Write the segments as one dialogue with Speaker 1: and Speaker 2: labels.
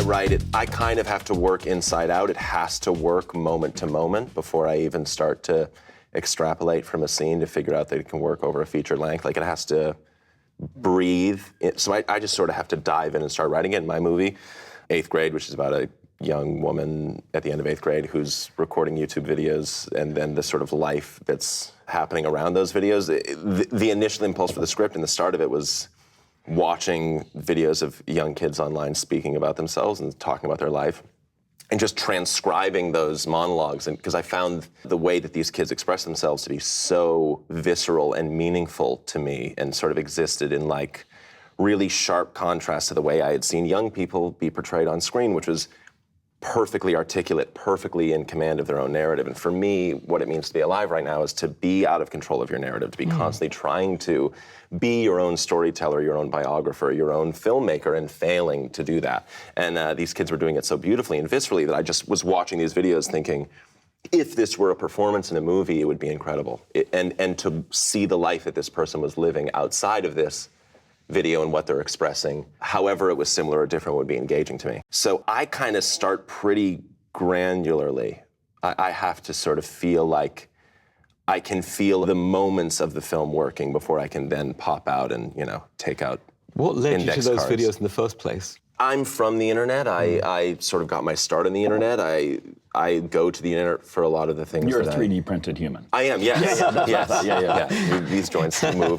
Speaker 1: write it, I kind of have to work inside out. It has to work moment to moment before I even start to extrapolate from a scene to figure out that it can work over a feature length. Like, it has to breathe. So I just sort of have to dive in and start writing it. In my movie, 8th Grade, which is about a young woman at the end of 8th grade who's recording YouTube videos, and then the sort of life that's happening around those videos. The initial impulse for the script and the start of it was watching videos of young kids online speaking about themselves and talking about their life, and just transcribing those monologues. And because I found the way that these kids express themselves to be so visceral and meaningful to me, and sort of existed in like really sharp contrast to the way I had seen young people be portrayed on screen, which was perfectly articulate, perfectly in command of their own narrative. And for me, what it means to be alive right now is to be out of control of your narrative, to be constantly trying to be your own storyteller, your own biographer, your own filmmaker, and failing to do that. And these kids were doing it so beautifully and viscerally that I just was watching these videos thinking, if this were a performance in a movie, it would be incredible. And to see the life that this person was living outside of this video and what they're expressing, however it was similar or different, would be engaging to me. So I kind of start pretty granularly. I have to sort of feel like I can feel the moments of the film working before I can then pop out and, you know, take out
Speaker 2: What led you to those
Speaker 1: cards.
Speaker 2: videos in the first place?
Speaker 1: I'm from the internet. I sort of got my start on the internet. I go to the internet for a lot of the things.
Speaker 3: You're a 3D printed human.
Speaker 1: I am, yes. Yeah. These joints move,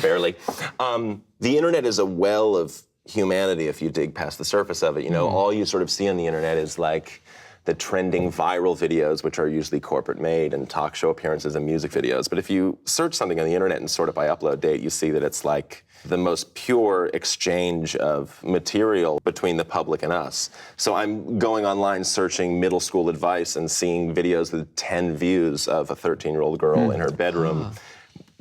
Speaker 1: barely. The internet is a well of humanity if you dig past the surface of it. You know, all you sort of see on the internet is like the trending viral videos, which are usually corporate made, and talk show appearances and music videos. But if you search something on the internet and sort it by upload date, you see that it's like the most pure exchange of material between the public and us. So I'm going online searching middle school advice and seeing videos with 10 views of a 13-year-old girl in her bedroom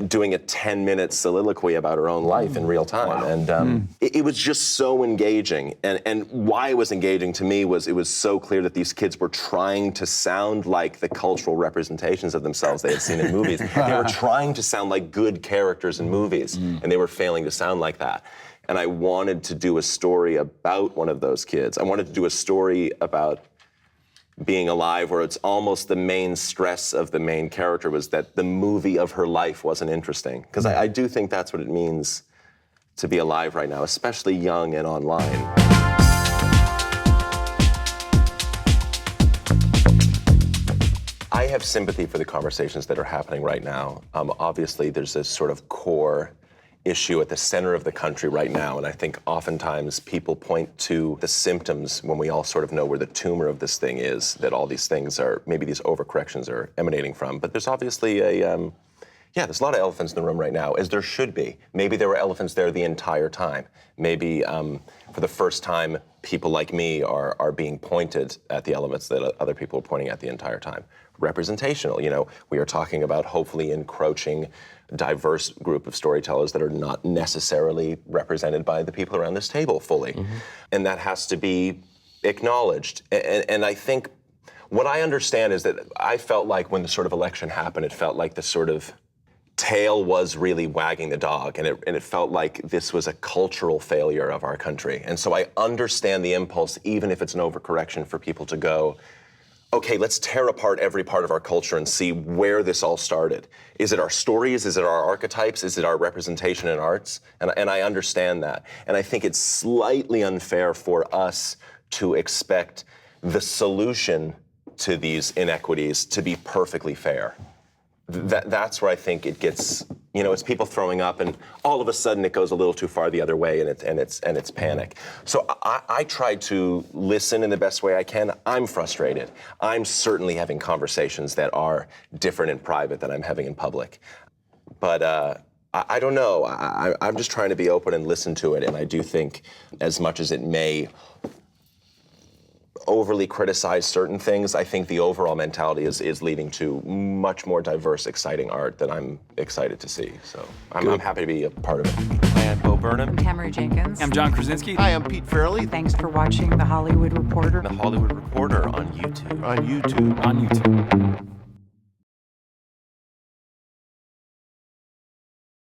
Speaker 1: doing a 10-minute soliloquy about her own life in real time. And it was just so engaging. And why it was engaging to me was it was so clear that these kids were trying to sound like the cultural representations of themselves they had seen in movies. They were trying to sound like good characters in movies, and they were failing to sound like that. And I wanted to do a story about one of those kids. I wanted to do a story about being alive where it's almost the main stress of the main character was that the movie of her life wasn't interesting. Because I do think that's what it means to be alive right now, especially young and online. I have sympathy for the conversations that are happening right now. Obviously, there's this sort of core issue at the center of the country right now, and I think oftentimes people point to the symptoms when we all sort of know where the tumor of this thing is, that all these things are, maybe these overcorrections are emanating from. But there's obviously there's a lot of elephants in the room right now, as there should be. Maybe there were elephants there the entire time. Maybe for the first time, people like me are being pointed at the elements that other people are pointing at the entire time. Representational, you know, we are talking about hopefully encroaching diverse group of storytellers that are not necessarily represented by the people around this table fully. And that has to be acknowledged. And I think what I understand is that I felt like when the sort of election happened, it felt like the sort of tail was really wagging the dog, and it felt like this was a cultural failure of our country. And so I understand the impulse, even if it's an overcorrection, for people to go, okay, let's tear apart every part of our culture and see where this all started. Is it our stories? Is it our archetypes? Is it our representation in arts? And I understand that. And I think it's slightly unfair for us to expect the solution to these inequities to be perfectly fair. That's where I think it gets, you know, it's people throwing up, and all of a sudden it goes a little too far the other way, and it's panic. So I try to listen in the best way I can. I'm frustrated. I'm certainly having conversations that are different in private than I'm having in public. But I don't know. I'm just trying to be open and listen to it, and I do think, as much as it may overly criticize certain things, I think the overall mentality is leading to much more diverse, exciting art that I'm excited to see. So I'm happy to be a part of it.
Speaker 4: I am Bo Burnham.
Speaker 5: I'm Tamara Jenkins.
Speaker 4: I'm John Krasinski.
Speaker 6: Hi, I'm Pete Fairley.
Speaker 5: Thanks for watching The Hollywood Reporter.
Speaker 1: The Hollywood Reporter on YouTube.
Speaker 6: On YouTube.
Speaker 4: On YouTube.